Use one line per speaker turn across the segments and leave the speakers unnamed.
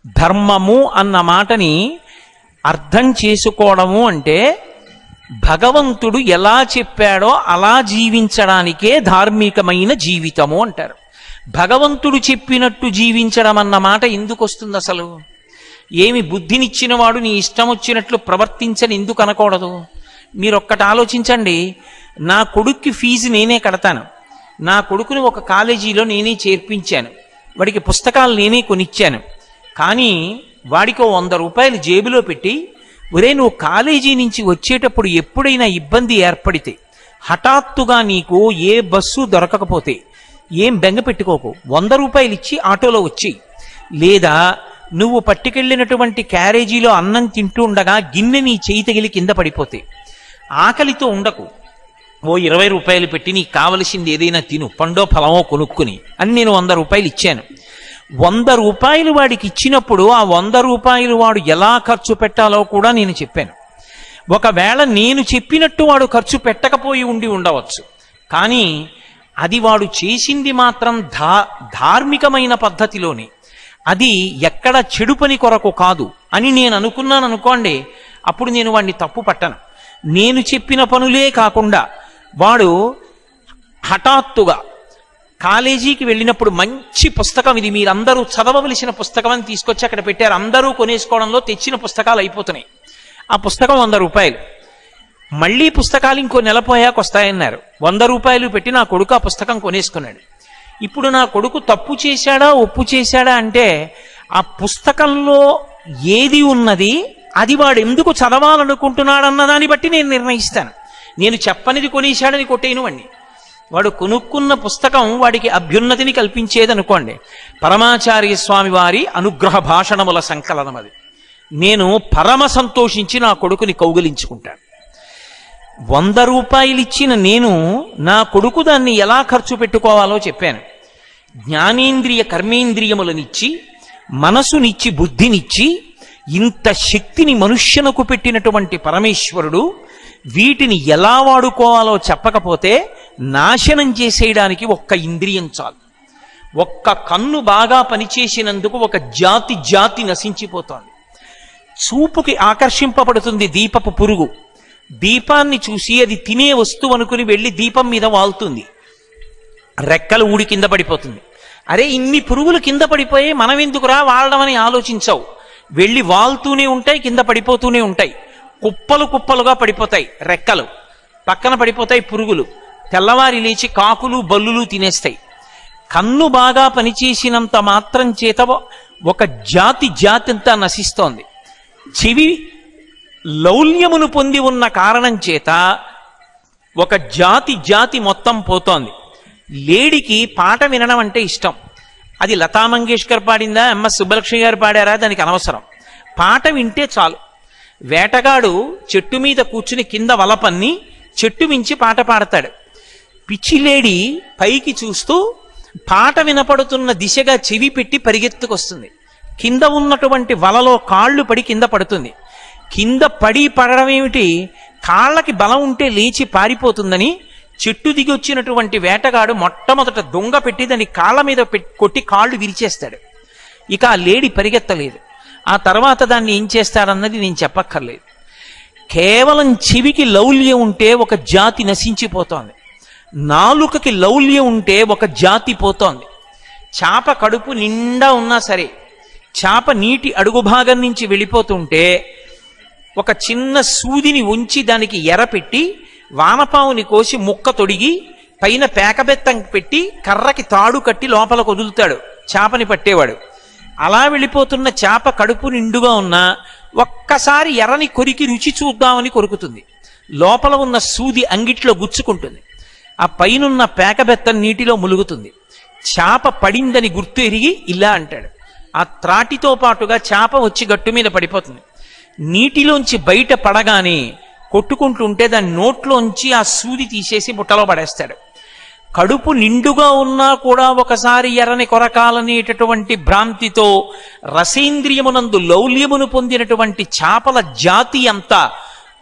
ధర్మము అన్న మాటని అర్థం చేసుకోవడము అంటే భగవంతుడు ఎలా చెప్పాడో అలా జీవించడానికే ధార్మికమైన జీవితము అంటారు. భగవంతుడు చెప్పినట్టు జీవించడం అన్న మాట ఎందుకు వస్తుంది అసలు? ఏమి బుద్ధినిచ్చిన వాడు నీ ఇష్టం వచ్చినట్లు ప్రవర్తించని ఎందుకు అనకూడదు? మీరు ఒక్కటి ఆలోచించండి. నా కొడుక్కి ఫీజు నేనే కడతాను, నా కొడుకుని ఒక కాలేజీలో నేనే చేర్పించాను, వాడికి పుస్తకాలు నేనే కొనిచ్చాను. కానీ వాడికి 100 రూపాయలు జేబులో పెట్టి, ఒరే నువ్వు కాలేజీ నుంచి వచ్చేటప్పుడు ఎప్పుడైనా ఇబ్బంది ఏర్పడితే, హఠాత్తుగా నీకు ఏ బస్సు దొరకకపోతే ఏం బెంగ పెట్టుకోకు, 100 రూపాయలు ఇచ్చి ఆటోలో వచ్చి, లేదా నువ్వు పట్టుకెళ్ళినటువంటి క్యారేజీలో అన్నం తింటూ ఉండగా గిన్నె నీ చేయి తగిలి కింద పడిపోతే ఆకలితో ఉండకు, ఓ 20 రూపాయలు పెట్టి నీకు కావలసింది ఏదైనా తిను, పండో ఫలమో కొనుక్కుని అని నేను 100 రూపాయలు ఇచ్చాను. 100 రూపాయలు వాడికి ఇచ్చినప్పుడు ఆ 100 రూపాయలు వాడు ఎలా ఖర్చు పెట్టాలో కూడా నేను చెప్పాను. ఒకవేళ నేను చెప్పినట్టు వాడు ఖర్చు పెట్టకపోయి ఉండి ఉండవచ్చు, కానీ అది వాడు చేసింది మాత్రం ధార్మికమైన పద్ధతిలోనే, అది ఎక్కడ చెడు పని కొరకు కాదు అని నేను అనుకున్నాను అనుకోండి, అప్పుడు నేను వాడిని తప్పు పట్టను. నేను చెప్పిన పనులే కాకుండా వాడు హఠాత్తుగా కాలేజీకి వెళ్ళినప్పుడు మంచి పుస్తకం, ఇది మీరందరూ చదవవలసిన పుస్తకం అని తీసుకొచ్చి అక్కడ పెట్టారు, అందరూ కొనేసుకోవడంలో తెచ్చిన పుస్తకాలు అయిపోతున్నాయి. ఆ పుస్తకం 100 రూపాయలు, మళ్ళీ పుస్తకాలు ఇంకో నెల పోయాక వస్తాయన్నారు. 100 రూపాయలు పెట్టి నా కొడుకు ఆ పుస్తకం కొనేసుకున్నాడు. ఇప్పుడు నా కొడుకు తప్పు చేశాడా ఒప్పు చేశాడా అంటే, ఆ పుస్తకంలో ఏది ఉన్నది అది వాడు ఎందుకు చదవాలనుకుంటున్నాడన్న దాన్ని బట్టి నేను నిర్ణయిస్తాను. నేను చెప్పనిది కొనేశాడని కొట్టేయను వాడిని. వాడు కొనుక్కున్న పుస్తకం వాడికి అభ్యున్నతిని కల్పించేదనుకోండి, పరమాచార్య స్వామి వారి అనుగ్రహ భాషణముల సంకలనం అది. నేను పరమ సంతోషించి నా కొడుకుని కౌగిలించుకుంటాను. 100 రూపాయలు ఇచ్చిన నేను నా కొడుకు దాన్ని ఎలా ఖర్చు పెట్టుకోవాలో చెప్పాను. జ్ఞానేంద్రియ కర్మేంద్రియములనిచ్చి, మనసునిచ్చి, బుద్ధినిచ్చి, ఇంత శక్తిని మనుష్యునకు పెట్టినటువంటి పరమేశ్వరుడు వీటిని ఎలా వాడుకోవాలో చెప్పకపోతే నాశనం చేసేయడానికి ఒక్క ఇంద్రియం చాలు. ఒక్క కన్ను బాగా పనిచేసినందుకు ఒక జాతి నశించిపోతోంది. చూపుకి ఆకర్షింపబడుతుంది దీపపు పురుగు. దీపాన్ని చూసి అది తినే వస్తువు అనుకుని వెళ్ళి దీపం మీద వాలుతుంది, రెక్కలు ఊడి కింద పడిపోతుంది. అరే ఇన్ని పురుగులు కింద పడిపోయి మనం ఎందుకురా వాడడం అని ఆలోచించవు. వెళ్ళి వాలుతూనే ఉంటాయి, కింద పడిపోతూనే ఉంటాయి, కుప్పలు కుప్పలుగా పడిపోతాయి, రెక్కలు పక్కన పడిపోతాయి పురుగులు. తెల్లవారి లేచి కాకులు బల్లులు తినేస్తాయి. కన్ను బాగా పనిచేసినంత మాత్రం చేత ఒక జాతి అంతా నశిస్తోంది. చెవి లౌల్యమును పొంది ఉన్న కారణం చేత ఒక జాతి మొత్తం పోతోంది. లేడికి పాట వినడం అంటే ఇష్టం. అది లతా మంగేష్కర్ పాడిందా, ఎంఎస్ సుబ్బలక్ష్మి గారు పాడారా, దానికి అనవసరం. పాట వింటే చాలు. వేటగాడు చెట్టు మీద కూర్చుని కింద వలపన్ని చెట్టు మించి పాట పాడతాడు. పిచ్చిలేడి పైకి చూస్తూ పాట వినపడుతున్న దిశగా చెవి పెట్టి పరిగెత్తుకొస్తుంది. కింద ఉన్నటువంటి వలలో కాళ్ళు పడి కింద పడుతుంది. కింద పడడం ఏమిటి, కాళ్ళకి బలం ఉంటే లేచి పారిపోతుందని చెట్టు దిగి వచ్చినటువంటి వేటగాడు మొట్టమొదట దొంగ పెట్టి దాన్ని కాళ్ళ మీద కొట్టి కాళ్ళు విరిచేస్తాడు. ఇక ఆ లేడి పరిగెత్తలేదు. ఆ తర్వాత దాన్ని ఏం చేస్తాడన్నది నేను చెప్పక్కర్లేదు. కేవలం చెవికి లౌల్యం ఉంటే ఒక జాతి నశించిపోతోంది. నాలుకకి లౌల్యం ఉంటే ఒక జాతి పోతోంది. చాప కడుపు నిండా ఉన్నా సరే, చాప నీటి అడుగు భాగం నుంచి వెళ్ళిపోతుంటే ఒక చిన్న సూదిని ఉంచి దానికి ఎర పెట్టి వానపావుని కోసి ముక్క తొడిగి పైన పేకబెత్తం పెట్టి కర్రకి తాడు కట్టి లోపలకు వదులుతాడు చాపని పట్టేవాడు. అలా వెళ్ళిపోతున్న చాప కడుపు నిండుగా ఉన్నా ఒక్కసారి ఎర్రని కొరికి రుచి చూద్దామని కొరుకుతుంది. లోపల ఉన్న సూది అంగిట్లో గుచ్చుకుంటుంది. ఆ పైనున్న పేకబెత్తం నీటిలో ములుగుతుంది. చాప పడిందని గుర్తు ఎరిగి ఇలా అంటాడు. ఆ త్రాటితో పాటుగా చాప వచ్చి గట్టు మీద పడిపోతుంది. నీటిలోంచి బయట పడగానే కొట్టుకుంటుంటే దాని నోట్లోంచి ఆ సూది తీసేసి బుట్టలో పడేస్తాడు. కడుపు నిండుగా ఉన్నా కూడా ఒకసారి ఎర్రని కొరకాలనేటటువంటి భ్రాంతితో రసేంద్రియమునందు లౌల్యమును పొందినటువంటి చాపల జాతి అంతా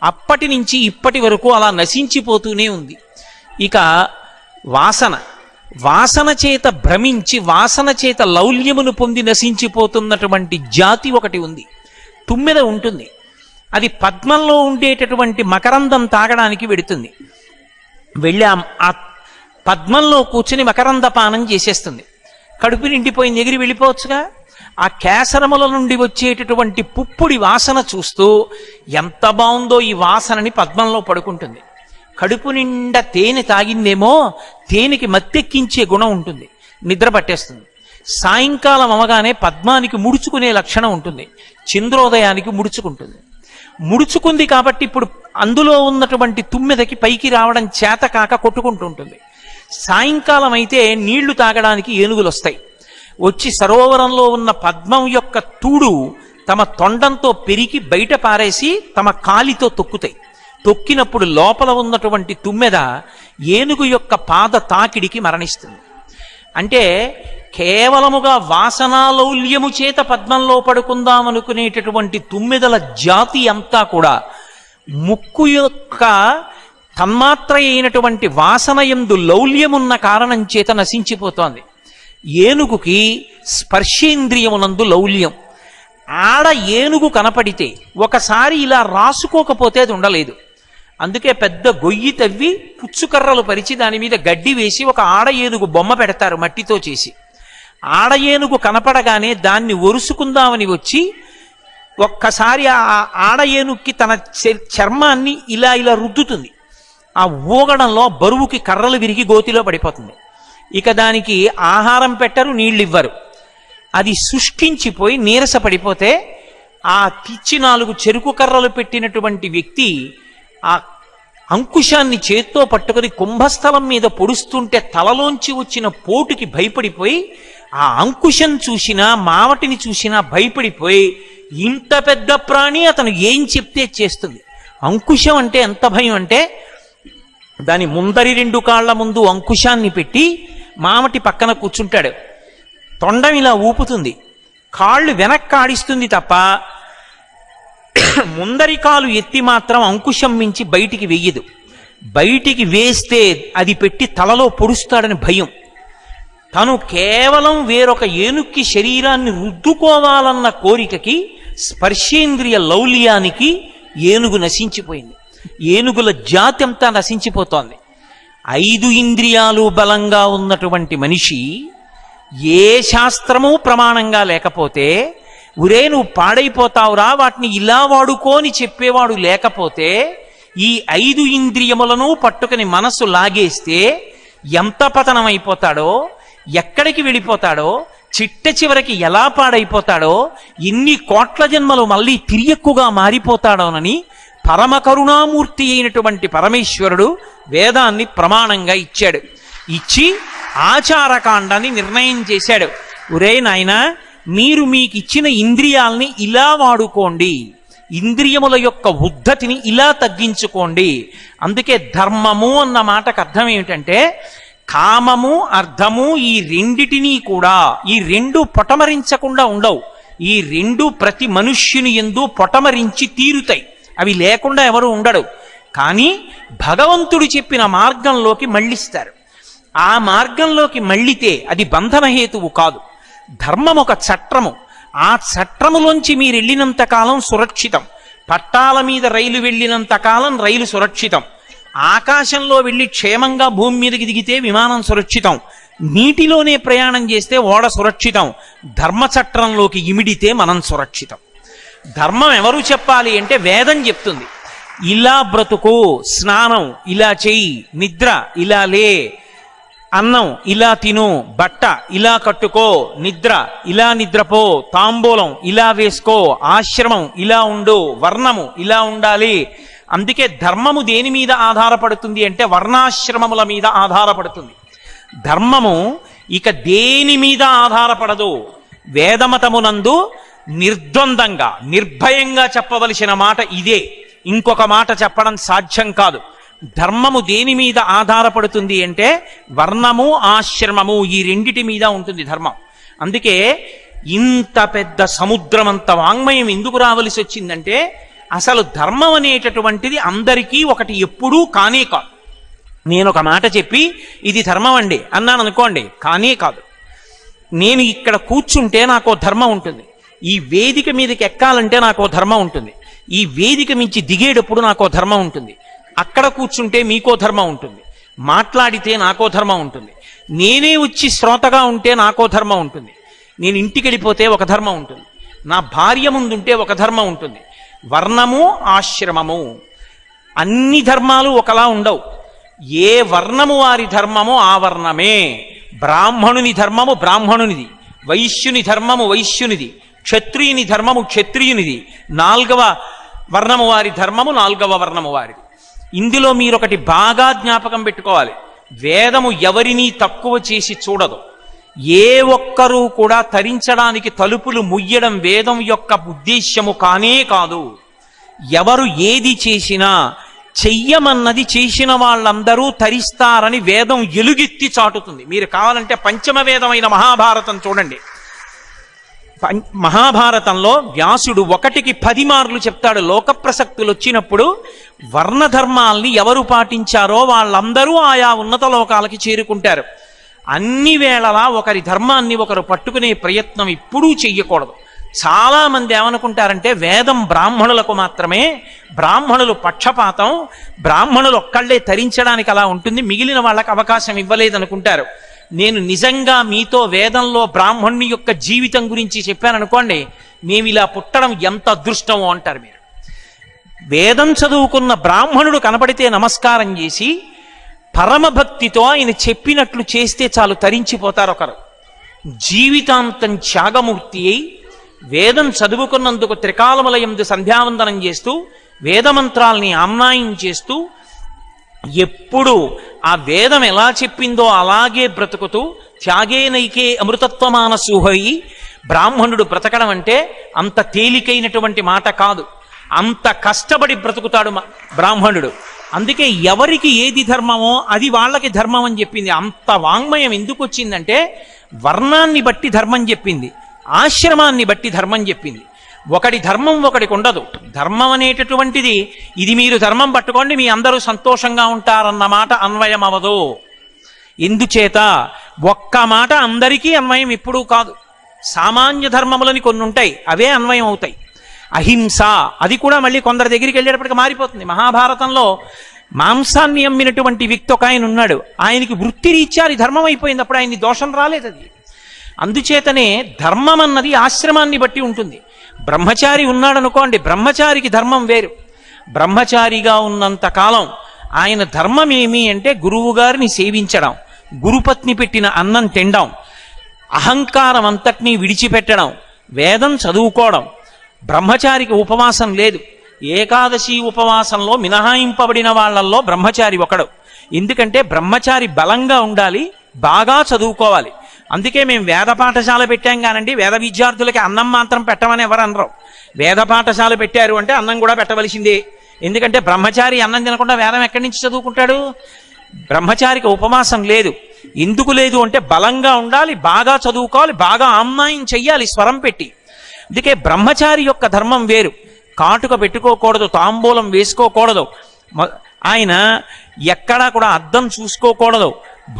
అప్పటి నుంచి ఇప్పటి వరకు అలా నశించిపోతూనే ఉంది. ఇక వాసన, వాసన చేత భ్రమించి వాసన చేత లౌల్యమును పొంది నశించిపోతున్నటువంటి జాతి ఒకటి ఉంది. తుమ్మెద ఉంటుంది, అది పద్మంలో ఉండేటటువంటి మకరందం తాగడానికి వెడుతుంది. వెళ్ళి ఆ పద్మంలో కూర్చుని మకరంద పానం చేసేస్తుంది. కడుపు నిండిపోయింది, ఎగిరి వెళ్ళిపోవచ్చుగా. ఆ కేసరముల నుండి వచ్చేటటువంటి పుప్పుడి వాసన చూస్తూ ఎంత బాగుందో ఈ వాసనని పద్మంలో పడుకుంటుంది. కడుపు నిండా తేనె తాగిందేమో, తేనెకి మత్తెక్కించే గుణం ఉంటుంది, నిద్ర పట్టేస్తుంది. సాయంకాలం అవగానే పద్మానికి ముడుచుకునే లక్షణం ఉంటుంది, చంద్రోదయానికి ముడుచుకుంటుంది. ముడుచుకుంది కాబట్టి ఇప్పుడు అందులో ఉన్నటువంటి తుమ్మెదకి పైకి రావడం చేత కాక కొట్టుకుంటూ ఉంటుంది. సాయంకాలం అయితే నీళ్లు తాగడానికి ఏనుగులు వస్తాయి. వచ్చి సరోవరంలో ఉన్న పద్మం యొక్క తూడు తమ తొండంతో పెరికి బయట పారేసి తమ కాలితో తొక్కుతాయి. తొక్కినప్పుడు లోపల ఉన్నటువంటి తుమ్మెద ఏనుగు యొక్క పాద తాకిడికి మరణిస్తుంది. అంటే కేవలముగా వాసనాలౌల్యము చేత పద్మంలో పడుకుందామనుకునేటటువంటి తుమ్మెదల జాతి అంతా కూడా ముక్కు యొక్క తన్మాత్ర అయినటువంటి వాసనయందు లౌల్యమున్న కారణం చేత నశించిపోతోంది. ఏనుగుకి స్పర్శేంద్రియమునందు లౌల్యం. ఆడ ఏనుగు కనపడితే ఒకసారి ఇలా రాసుకోకపోతే అది ఉండలేదు. అందుకే పెద్ద గొయ్యి తవ్వి పుచ్చుకర్రలు పరిచి దాని మీద గడ్డి వేసి ఒక ఆడ ఏనుగు బొమ్మ పెడతారు మట్టితో చేసి. ఆడ ఏనుగు కనపడగానే దాన్ని ఒరుసుకుందామని వచ్చి ఒక్కసారి ఆ ఆడ ఏనుగుకి తన చర్మాన్ని ఇలా ఇలా రుద్దుతుంది. ఆ ఊగడంలో బరువుకి కర్రలు విరిగి గోతిలో పడిపోతుంది. ఇక దానికి ఆహారం పెట్టరు, నీళ్ళు ఇవ్వరు. అది శుష్కించిపోయి నీరస పడిపోతే ఆ పిచ్చి 4 చెరుకు కర్రలు పెట్టినటువంటి వ్యక్తి ఆ అంకుశాన్ని చేత్తో పట్టుకుని కుంభస్థలం మీద పొడుస్తుంటే తలలోంచి వచ్చిన పోటుకి భయపడిపోయి ఆ అంకుశం చూసినా మావటిని చూసినా భయపడిపోయి ఇంత పెద్ద ప్రాణి అతను ఏం చెప్తే చేస్తుంది. అంకుశం అంటే ఎంత భయం అంటే దాని ముందరి 2 కాళ్ల ముందు అంకుశాన్ని పెట్టి మావటి పక్కన కూర్చుంటాడు. తొండం ఇలా ఊపుతుంది, కాళ్ళు వెనక్కి ఆడిస్తుంది తప్ప ముందరి కాలు ఎత్తి మాత్రం అంకుశం మించి బయటికి వెయ్యదు. బయటికి వేస్తే అది పెట్టి తలలో పొడుస్తాడని భయం. తను కేవలం వేరొక ఏనుక్కి శరీరాన్ని రుద్దుకోవాలన్న కోరికకి స్పర్శేంద్రియ లౌల్యానికి ఏనుగు నశించిపోయింది. ఏనుగుల జాతి అంతా నశించిపోతోంది. 5 ఇంద్రియాలు బలంగా ఉన్నటువంటి మనిషి ఏ శాస్త్రము ప్రమాణంగా లేకపోతే ఉరే నువ్వు పాడైపోతావురా వాటిని ఇలా వాడుకోని చెప్పేవాడు లేకపోతే ఈ 5 ఇంద్రియములను పట్టుకుని మనస్సు లాగేస్తే ఎంత పతనమైపోతాడో, ఎక్కడికి వెళ్ళిపోతాడో, చిట్ట చివరికి ఎలా పాడైపోతాడో, ఎన్ని కోట్ల జన్మలు మళ్ళీ తిరియక్కుగా మారిపోతాడోనని పరమ కరుణామూర్తి అయినటువంటి పరమేశ్వరుడు వేదాన్ని ప్రమాణంగా ఇచ్చాడు. ఇచ్చి ఆచారకాండాన్ని నిర్ణయం చేశాడు. ఒరే నాయనా, మీరు మీకు ఇచ్చిన ఇంద్రియాల్ని ఇలా వాడుకోండి, ఇంద్రియముల యొక్క ఉద్ధతిని ఇలా తగ్గించుకోండి. అందుకే ధర్మము అన్న మాటకు అర్థం ఏమిటంటే కామము అర్థము ఈ రెండిటినీ కూడా, ఈ 2 పొటమరించకుండా ఉండవు. ఈ 2 ప్రతి మనుష్యుని యందు పొటమరించి తీరుతాయి. అవి లేకుండా ఎవరు ఉండడు. కానీ భగవంతుడు చెప్పిన మార్గంలోకి మళ్ళిస్తారు. ఆ మార్గంలోకి మళ్ళితే అది బంధనహేతువు కాదు. ధర్మం ఒక చట్రము. ఆ చట్రములోంచి మీరు వెళ్ళినంత కాలం సురక్షితం. పట్టాల మీద రైలు వెళ్ళినంత కాలం రైలు సురక్షితం. ఆకాశంలో వెళ్ళి క్షేమంగా భూమి మీదకి దిగితే విమానం సురక్షితం. నీటిలోనే ప్రయాణం చేస్తే ఓడ సురక్షితం. ధర్మచట్రంలోకి ఇమిడితే మనం సురక్షితం. ధర్మం ఎవరు చెప్పాలి అంటే వేదం చెప్తుంది. ఇలా బ్రతుకు, స్నానం ఇలా చెయ్యి, నిద్ర ఇలా లే, అన్నం ఇలా తిను, బట్ట ఇలా కట్టుకో, నిద్ర ఇలా నిద్రపో, తాంబూలం ఇలా వేసుకో, ఆశ్రమం ఇలా ఉండు, వర్ణము ఇలా ఉండాలి. అందుకే ధర్మము దేని మీద ఆధారపడుతుంది అంటే వర్ణాశ్రమముల మీద ఆధారపడుతుంది. ధర్మము ఇక దేని మీద ఆధారపడదు. వేదమతమునందు నిర్ద్వందంగా నిర్భయంగా చెప్పవలసిన మాట ఇదే. ఇంకొక మాట చెప్పడం సాధ్యం కాదు. ధర్మము దేని మీద ఆధారపడుతుంది అంటే వర్ణము ఆశ్రమము ఈ 2 మీద ఉంటుంది ధర్మం. అందుకే ఇంత పెద్ద సముద్రమంత వాంగ్మయం ఎందుకు రావలసి వచ్చిందంటే అసలు ధర్మం అనేటటువంటిది అందరికీ ఒకటి ఎప్పుడూ కానే కాదు. నేను ఒక మాట చెప్పి ఇది ధర్మం అండి అన్నాను అనుకోండి, కానీ కాదు. నేను ఇక్కడ కూర్చుంటే నాకో ధర్మం ఉంటుంది, ఈ వేదిక మీదకి ఎక్కాలంటే నాకో ధర్మం ఉంటుంది, ఈ వేదిక మించి దిగేటప్పుడు నాకో ధర్మం ఉంటుంది, అక్కడ కూర్చుంటే మీకో ధర్మం ఉంటుంది, మాట్లాడితే నాకో ధర్మం ఉంటుంది, నేనే వచ్చి శ్రోతగా ఉంటే నాకో ధర్మం ఉంటుంది, నేను ఇంటికి వెళ్ళిపోతే ఒక ధర్మం ఉంటుంది, నా భార్య ముందుంటే ఒక ధర్మం ఉంటుంది. వర్ణము ఆశ్రమము అన్ని ధర్మాలు ఒకలా ఉండవు. ఏ వర్ణము వారి ధర్మము ఆ వర్ణమే. బ్రాహ్మణుని ధర్మము బ్రాహ్మణునిది, వైశ్యుని ధర్మము వైశ్యునిది, క్షత్రియుని ధర్మము క్షత్రియునిది, 4వ వర్ణము వారి ధర్మము 4వ వర్ణము వారిది. ఇందులో మీరొకటి బాగా జ్ఞాపకం పెట్టుకోవాలి, వేదము ఎవరినీ తక్కువ చేసి చూడదు. ఏ ఒక్కరూ కూడా తరించడానికి తలుపులు ముయ్యడం వేదం యొక్క ఉద్దేశ్యము కానే కాదు. ఎవరు ఏది చేసినా చెయ్యమన్నది చేసిన వాళ్ళందరూ తరిస్తారని వేదం ఎలుగెత్తి చాటుతుంది. మీరు కావాలంటే పంచమ వేదమైన మహాభారతం చూడండి. మహాభారతంలో వ్యాసుడు 1కి 10 మార్లు చెప్తాడు. లోక ప్రసక్తులు వచ్చినప్పుడు వర్ణధర్మాల్ని ఎవరు పాటించారో వాళ్ళందరూ ఆయా ఉన్నత లోకాలకి చేరుకుంటారు. అన్ని వేళలా ఒకరి ధర్మాన్ని ఒకరు పట్టుకునే ప్రయత్నం ఎప్పుడూ చెయ్యకూడదు. చాలా మంది ఏమనుకుంటారంటే వేదం బ్రాహ్మణులకు మాత్రమే, బ్రాహ్మణులు పక్షపాతం, బ్రాహ్మణులు ఒక్కళ్లే తరించడానికి అలా ఉంటుంది, మిగిలిన వాళ్ళకి అవకాశం ఇవ్వలేదనుకుంటారు. నేను నిజంగా మీతో వేదంలో బ్రాహ్మణుని యొక్క జీవితం గురించి చెప్పాననుకోండి, మేము ఇలా పుట్టడం ఎంత అదృష్టమో అంటారు మీరు. వేదం చదువుకున్న బ్రాహ్మణుడు కనపడితే నమస్కారం చేసి పరమభక్తితో ఆయన చెప్పినట్లు చేస్తే చాలు, తరించిపోతారు ఒకరు. జీవితాంతం త్యాగమూర్తి అయి వేదం చదువుకున్నందుకు త్రికాలములయందు సంధ్యావందనం చేస్తూ వేదమంత్రాల్ని ఆమ్నాయం చేస్తూ ఎప్పుడు ఆ వేదం ఎలా చెప్పిందో అలాగే బ్రతుకుతూ త్యాగేనైకే అమృతత్వమానసూహయి బ్రాహ్మణుడు బ్రతకడం అంటే అంత తేలికైనటువంటి మాట కాదు. అంత కష్టపడి బ్రతుకుతాడు బ్రాహ్మణుడు. అందుకే ఎవరికి ఏది ధర్మమో అది వాళ్ళకి ధర్మం అని చెప్పింది. అంత వాంగ్మయం ఎందుకు వచ్చిందంటే వర్ణాన్ని బట్టి ధర్మం చెప్పింది, ఆశ్రమాన్ని బట్టి ధర్మం చెప్పింది. ఒకటి ధర్మం ఒకటికి ఉండదు. ధర్మం అనేటటువంటిది ఇది మీరు ధర్మం పట్టుకోండి మీ అందరూ సంతోషంగా ఉంటారన్న మాట అన్వయం అవ్వదు. ఎందుచేత ఒక్క మాట అందరికీ అన్వయం ఎప్పుడూ కాదు. సామాన్య ధర్మములని కొన్ని ఉంటాయి, అవే అన్వయం అవుతాయి. అహింస అది కూడా మళ్ళీ కొందరి దగ్గరికి వెళ్ళేటప్పటికి మారిపోతుంది. మహాభారతంలో మాంసాన్ని అమ్మినటువంటి వ్యక్తి ఒక ఆయన ఉన్నాడు, ఆయనకి వృత్తి రీత్యా ధర్మం అయిపోయింది, అప్పుడు ఆయన్ని దోషం రాలేదు. అది అందుచేతనే ధర్మం అన్నది ఆశ్రమాన్ని బట్టి ఉంటుంది. బ్రహ్మచారి ఉన్నాడనుకోండి, బ్రహ్మచారికి ధర్మం వేరు. బ్రహ్మచారిగా ఉన్నంత కాలం ఆయన ధర్మం ఏమి అంటే గురువు గారిని సేవించడం, గురుపత్ని పెట్టిన అన్నం తినడం, అహంకారం అంతటినీ విడిచిపెట్టడం, వేదం చదువుకోవడం. బ్రహ్మచారికి ఉపవాసం లేదు. ఏకాదశి ఉపవాసంలో మినహాయింపబడిన వాళ్ళల్లో బ్రహ్మచారి ఒకడు. ఎందుకంటే బ్రహ్మచారి బలంగా ఉండాలి, బాగా చదువుకోవాలి. అందుకే మేము వేద పాఠశాల పెట్టాం కానండి, వేద విద్యార్థులకి అన్నం మాత్రం పెట్టమని ఎవరు అనరు. వేద పాఠశాల పెట్టారు అంటే అన్నం కూడా పెట్టవలసిందే. ఎందుకంటే బ్రహ్మచారి అన్నం తినకుండా వేదం ఎక్కడి నుంచి చదువుకుంటాడు? బ్రహ్మచారికి ఉపవాసం లేదు. ఎందుకు లేదు అంటే బలంగా ఉండాలి, బాగా చదువుకోవాలి, బాగా ఆమ్నాయం చెయ్యాలి స్వరం పెట్టి. అందుకే బ్రహ్మచారి యొక్క ధర్మం వేరు. కాటుక పెట్టుకోకూడదు, తాంబూలం వేసుకోకూడదు, ఆయన ఎక్కడా కూడా అద్దం చూసుకోకూడదు,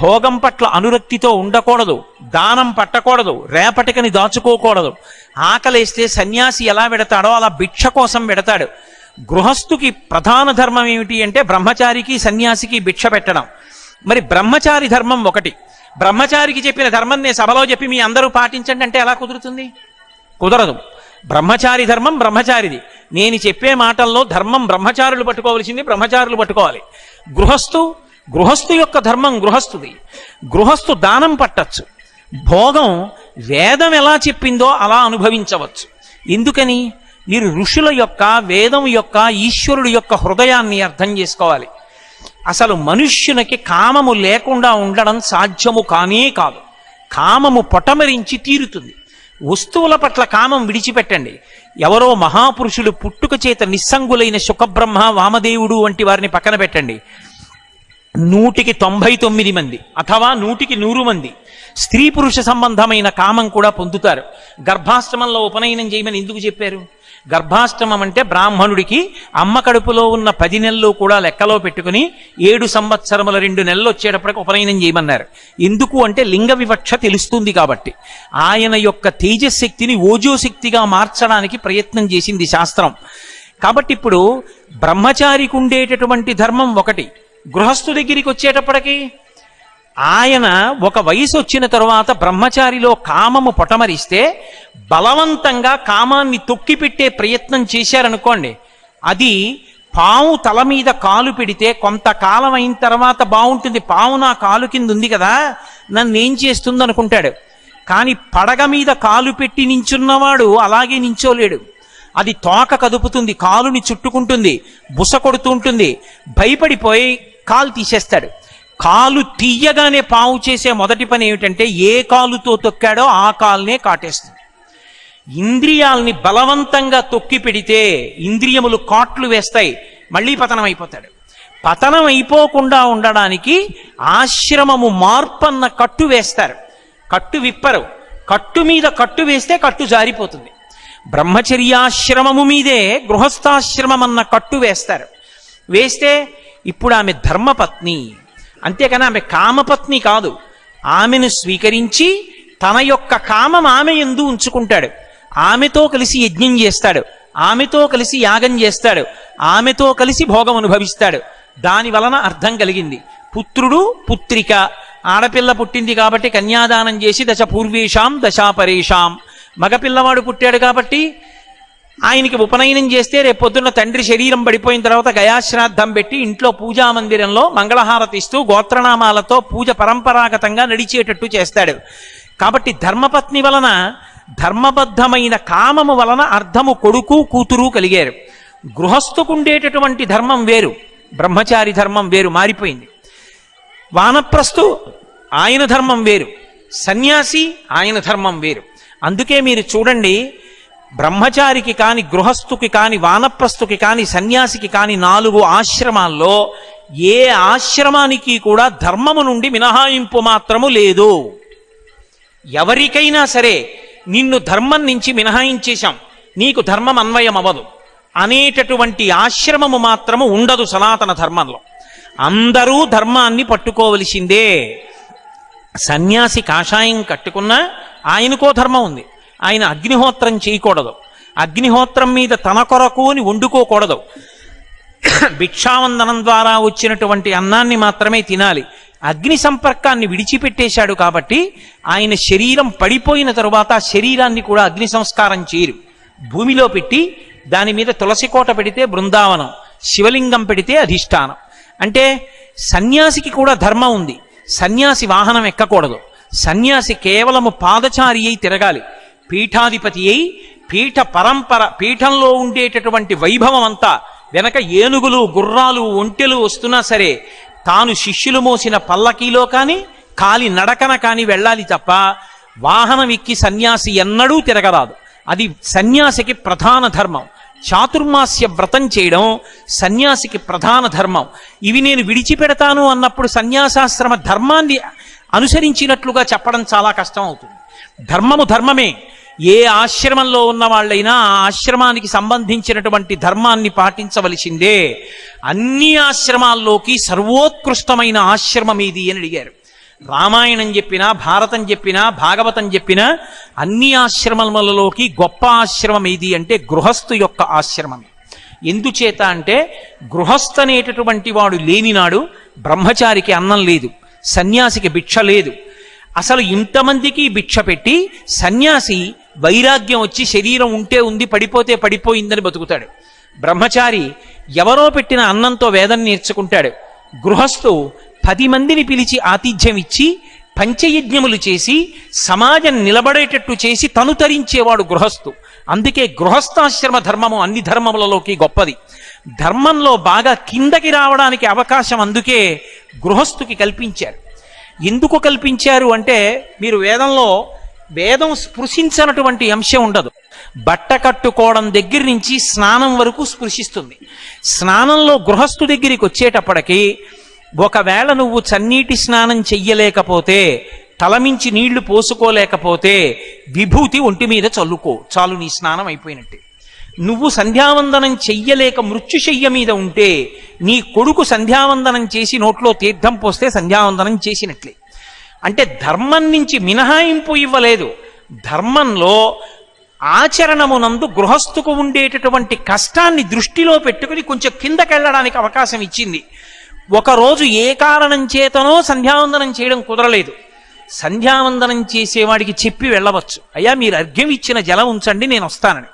భోగం పట్ల అనురక్తితో ఉండకూడదు, దానం పట్టకూడదు, రేపటికని దాచుకోకూడదు. ఆకలేస్తే సన్యాసి ఎలా పెడతాడో అలా భిక్ష కోసం పెడతాడు. గృహస్థుకి ప్రధాన ధర్మం ఏమిటి అంటే బ్రహ్మచారికి సన్యాసికి భిక్ష పెట్టడం. మరి బ్రహ్మచారి ధర్మం ఒకటి. బ్రహ్మచారికి చెప్పిన ధర్మం నేను సభలో చెప్పి మీ అందరూ పాటించండి అంటే ఎలా కుదురుతుంది? కుదరదు. బ్రహ్మచారి ధర్మం బ్రహ్మచారిది. నేను చెప్పే మాటల్లో ధర్మం బ్రహ్మచారులు పట్టుకోవలసింది బ్రహ్మచారులు పట్టుకోవాలి. గృహస్థు యొక్క ధర్మం గృహస్థుది. గృహస్థు దానం పట్టచ్చు, భోగం వేదం ఎలా చెప్పిందో అలా అనుభవించవచ్చు. ఎందుకని? మీరు ఋషుల యొక్క, వేదం యొక్క, ఈశ్వరుడు యొక్క హృదయాన్ని అర్థం చేసుకోవాలి. అసలు మనుష్యునికి కామము లేకుండా ఉండడం సాధ్యము కానే కాదు. కామము పొటమరించి తీరుతుంది. వస్తువుల పట్ల కామం విడిచిపెట్టండి. ఎవరో మహాపురుషులు పుట్టుక చేత నిస్సంగులైన శుకబ్రహ్మ, వామదేవుడు వంటి వారిని పక్కన పెట్టండి. 199 మంది అథవా 100కి 100 మంది స్త్రీ పురుష సంబంధమైన కామం కూడా పొందుతారు. గర్భాష్టమంలో ఉపనయనం చేయమని ఎందుకు చెప్పారు? గర్భాష్టమం అంటే బ్రాహ్మణుడికి అమ్మ కడుపులో ఉన్న 10 నెలలు కూడా లెక్కలో పెట్టుకుని 7 సంవత్సరముల 2 నెలలు వచ్చేటప్పటికి ఉపనయనం చేయమన్నారు. ఎందుకు అంటే లింగ వివక్ష తెలుస్తుంది కాబట్టి. ఆయన యొక్క తేజశక్తిని ఓజోశక్తిగా మార్చడానికి ప్రయత్నం చేసింది శాస్త్రం. కాబట్టి ఇప్పుడు బ్రహ్మచారికి ఉండేటటువంటి ధర్మం ఒకటి, గృహస్థు దగ్గరికి వచ్చేటప్పటికి ఆయన ఒక వయసు వచ్చిన తరువాత బ్రహ్మచారిలో కామము పొటమరిస్తే బలవంతంగా కామాన్ని తొక్కిపెట్టే ప్రయత్నం చేశారనుకోండి, అది పాము తల మీద కాలు పెడితే కొంతకాలం అయిన తర్వాత బాగుంటుంది, పాము నా కాలు కింద ఉంది కదా నన్నేం చేస్తుంది అనుకుంటాడు. కానీ పడగ మీద కాలు పెట్టి నించున్నవాడు అలాగే నించోలేడు. అది తోక కదుపుతుంది, కాలుని చుట్టుకుంటుంది, బుస కొడుతూ ఉంటుంది, భయపడిపోయి కాలు తీసేస్తాడు. కాలు తీయగానే పాము చేసే మొదటి పని ఏమిటంటే ఏ కాలుతో తొక్కాడో ఆ కాలునే కాటేస్తుంది. ఇంద్రియాల్ని బలవంతంగా తొక్కి పెడితే ఇంద్రియములు కాట్లు వేస్తాయి, మళ్ళీ పతనం అయిపోతాడు. పతనం అయిపోకుండా ఉండడానికి ఆశ్రమము మార్పన్న కట్టు వేస్తారు, కట్టు విప్పరు. కట్టు మీద కట్టు వేస్తే కట్టు జారిపోతుంది. బ్రహ్మచర్యాశ్రమము మీదే గృహస్థాశ్రమం అన్న కట్టు వేస్తారు. వేస్తే ఇప్పుడు ఆమె ధర్మపత్ని, అంతేకాని ఆమె కామపత్ని కాదు. ఆమెను స్వీకరించి తన యొక్క కామం ఆమె యందు ఉంచుకుంటాడు. ఆమెతో కలిసి యజ్ఞం చేస్తాడు, ఆమెతో కలిసి యాగం చేస్తాడు, ఆమెతో కలిసి భోగం అనుభవిస్తాడు. దాని వలన అర్థం కలిగింది. పుత్రుడు పుత్రిక, ఆడపిల్ల పుట్టింది కాబట్టి కన్యాదానం చేసి దశ పూర్వేషాం దశాపరేషాం, మగపిల్లవాడు పుట్టాడు కాబట్టి ఆయనకి ఉపనయనం చేస్తే రేపు పొద్దున్న తండ్రి శరీరం పడిపోయిన తర్వాత గయాశ్రాద్ధం పెట్టి ఇంట్లో పూజా మందిరంలో మంగళహారతి ఇస్తూ గోత్రనామాలతో పూజ పరంపరాగతంగా నడిచేటట్టు చేస్తాడు. కాబట్టి ధర్మపత్ని వలన, ధర్మబద్ధమైన కామము వలన అర్థము కొడుకు కూతురు కలిగారు. గృహస్థుకుండేటటువంటి ధర్మం వేరు, బ్రహ్మచారి ధర్మం వేరు, మారిపోయింది. వానప్రస్థు ఆయన ధర్మం వేరు, సన్యాసి ఆయన ధర్మం వేరు. అందుకే మీరు చూడండి, బ్రహ్మచారికి కాని, గృహస్థుకి కాని, వానప్రస్థుకి కాని, సన్యాసికి కాని 4 ఆశ్రమాల్లో ఏ ఆశ్రమానికి కూడా ధర్మము నుండి మినహాయింపు మాత్రము లేదు. ఎవరికైనా సరే నిన్ను ధర్మం నుంచి మినహాయించేశాం, నీకు ధర్మం అన్వయం అవ్వదు అనేటటువంటి ఆశ్రమము మాత్రము ఉండదు సనాతన ధర్మంలో. అందరూ ధర్మాన్ని పట్టుకోవలసిందే. సన్యాసి కాషాయం కట్టుకున్నా ఆయనకో ధర్మం ఉంది. ఆయన అగ్నిహోత్రం చేయకూడదు, అగ్నిహోత్రం మీద తన కొరకు అని వండుకోకూడదు, భిక్షావందనం ద్వారా వచ్చినటువంటి అన్నాన్ని మాత్రమే తినాలి. అగ్ని సంపర్కాన్ని విడిచిపెట్టేశాడు కాబట్టి ఆయన శరీరం పడిపోయిన తరువాత శరీరాన్ని కూడా అగ్ని సంస్కారం చేయరు. భూమిలో పెట్టి దాని మీద తులసి కోట పెడితే బృందావనం, శివలింగం పెడితే అధిష్టానం. అంటే సన్యాసికి కూడా ధర్మం ఉంది. సన్యాసి వాహనం ఎక్కకూడదు, సన్యాసి కేవలము పాదచారి అయి తిరగాలి. పీఠాధిపతి అయి పీఠ పరంపర, పీఠంలో ఉండేటటువంటి వైభవం అంతా వెనక ఏనుగులు, గుర్రాలు, ఒంటెలు వస్తున్నా సరే తాను శిష్యులు మోసిన పల్లకీలో కానీ కాలి నడకన కానీ వెళ్ళాలి తప్ప వాహనం ఎక్కి సన్యాసి ఎన్నడూ తిరగరాదు. అది సన్యాసికి ప్రధాన ధర్మం. చాతుర్మాస్య వ్రతం చేయడం సన్యాసికి ప్రధాన ధర్మం. ఇవి నేను విడిచిపెడతాను అన్నప్పుడు సన్యాసాశ్రమ ధర్మాన్ని అనుసరించినట్లుగా చెప్పడం చాలా కష్టం అవుతుంది. ధర్మము ధర్మమే. ఏ ఆశ్రమంలో ఉన్న వాళ్ళైనా ఆ ఆశ్రమానికి సంబంధించినటువంటి ధర్మాన్ని పాటించవలసిందే. అన్ని ఆశ్రమాల్లోకి సర్వోత్కృష్టమైన ఆశ్రమం ఏది అని అడిగారు. రామాయణం చెప్పినా, భారతం చెప్పినా, భాగవతం చెప్పినా అన్ని ఆశ్రమములలోకి గొప్ప ఆశ్రమం ఏది అంటే గృహస్థు యొక్క ఆశ్రమం. ఎందుచేత అంటే గృహస్థ అనేటటువంటి వాడు లేనినాడు బ్రహ్మచారికి అన్నం లేదు, సన్యాసికి భిక్ష లేదు. అసలు ఇంతమందికి భిక్ష పెట్టి సన్యాసి వైరాగ్యం వచ్చి శరీరం ఉంటే ఉంది, పడిపోతే పడిపోయిందని బతుకుతాడు. బ్రహ్మచారి ఎవరో పెట్టిన అన్నంతో వేదం నేర్చుకుంటాడు. గృహస్థు 10 మందిని పిలిచి ఆతిథ్యం ఇచ్చి పంచయజ్ఞములు చేసి సమాజం నిలబడేటట్టు చేసి తను తరించేవాడు గృహస్థు. అందుకే గృహస్థాశ్రమ ధర్మము అన్ని ధర్మములలోకి గొప్పది. ధర్మంలో బాగా కిందకి రావడానికి అవకాశం అందుకే గృహస్థుకి కల్పించారు. ఎందుకు కల్పించారు అంటే మీరు వేదం స్పృశించినటువంటి అంశం ఉండదు. బట్ట కట్టుకోవడం దగ్గర నుంచి స్నానం వరకు స్పృశిస్తుంది. స్నానంలో గృహస్థు దగ్గరికి వచ్చేటప్పటికి ఒకవేళ నువ్వు చన్నీటి స్నానం చెయ్యలేకపోతే తలమించి నీళ్లు పోసుకోలేకపోతే విభూతి ఒంటి మీద చల్లుకో, చాలు, నీ స్నానం అయిపోయినట్టే. నువ్వు సంధ్యావందనం చెయ్యలేక మృత్యుశయ్య మీద ఉంటే నీ కొడుకు సంధ్యావందనం చేసి నోట్లో తీర్థం పోస్తే సంధ్యావందనం చేసినట్లే. అంటే ధర్మం నుంచి మినహాయింపు ఇవ్వలేదు. ధర్మంలో ఆచరణమునందు గృహస్థుకు ఉండేటటువంటి కష్టాన్ని దృష్టిలో పెట్టుకుని కొంచెం కిందకెళ్ళడానికి అవకాశం ఇచ్చింది. ఒకరోజు ఏ కారణం చేతనో సంధ్యావందనం చేయడం కుదరలేదు. సంధ్యావందనం చేసేవాడికి చెప్పి వెళ్ళవచ్చు, అయ్యా మీరు అర్ఘ్యం ఇచ్చిన జలం ఉంచండి నేను వస్తానని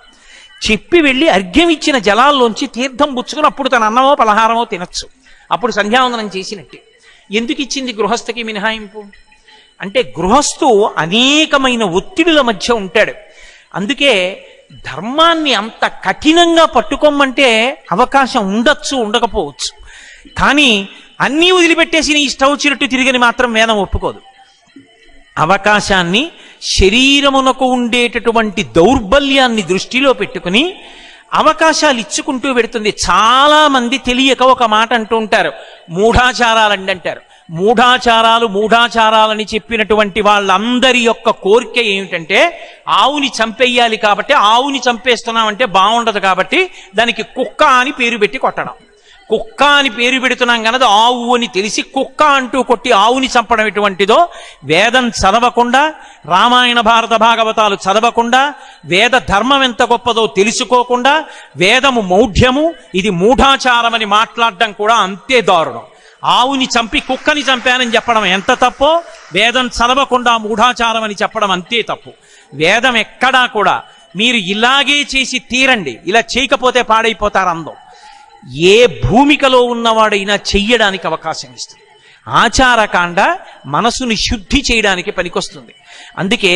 చెప్పి వెళ్ళి అర్ఘ్యం ఇచ్చిన జలాల్లోంచి తీర్థం పుచ్చుకుని అప్పుడు తన అన్నమో పలహారమో తినచ్చు. అప్పుడు సంధ్యావందనం చేసినట్టే. ఎందుకు ఇచ్చింది గృహస్థకి మినహాయింపు అంటే గృహస్థు అనేకమైన ఒత్తిడుల మధ్య ఉంటాడు. అందుకే ధర్మాన్ని అంత కఠినంగా పట్టుకోమంటే అవకాశం ఉండొచ్చు, ఉండకపోవచ్చు. కానీ అన్నీ వదిలిపెట్టేసి నీ ఇష్టం వచ్చినట్టు తిరిగని మాత్రం వేదం ఒప్పుకోదు. అవకాశాన్ని, శరీరమునకు ఉండేటటువంటి దౌర్బల్యాన్ని దృష్టిలో పెట్టుకుని అవకాశాలు ఇచ్చుకుంటూ పెడుతుంది. చాలా మంది తెలియక ఒక మాట అంటూ ఉంటారు, మూఢాచారాలండి అంటారు. మూఢాచారాలని చెప్పినటువంటి వాళ్ళందరి యొక్క కోరిక ఏమిటంటే ఆవుని చంపేయాలి కాబట్టి, ఆవుని చంపేస్తున్నామంటే బాగుండదు కాబట్టి దానికి కుక్క అని పేరు పెట్టి కొట్టడం. కుక్క అని పేరు పెడుతున్నాం కనుక ఆవు అని తెలిసి కుక్క అంటూ కొట్టి ఆవుని చంపడం ఎటువంటిదో, వేదం చదవకుండా, రామాయణ భారత భాగవతాలు చదవకుండా, వేద ధర్మం ఎంత గొప్పదో తెలుసుకోకుండా, వేదము మౌఢ్యము, ఇది మూఢాచారమని మాట్లాడడం కూడా అంతే దారుణం. ఆవుని చంపి కుక్కని చంపానని చెప్పడం ఎంత తప్పో, వేదం చదవకుండా మూఢాచారం అని చెప్పడం అంతే తప్పు. వేదం ఎక్కడా కూడా మీరు ఇలాగే చేసి తీరండి, ఇలా చేయకపోతే పాడైపోతారు అందం, ఏ భూమికలో ఉన్నవాడైనా చెయ్యడానికి అవకాశం ఇస్తుంది. ఆచారకాండ మనసుని శుద్ధి చేయడానికి పనికొస్తుంది. అందుకే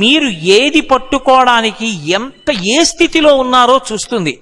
మీరు ఏది పట్టుకోవడానికి ఎంత ఏ స్థితిలో ఉన్నారో చూస్తుంది.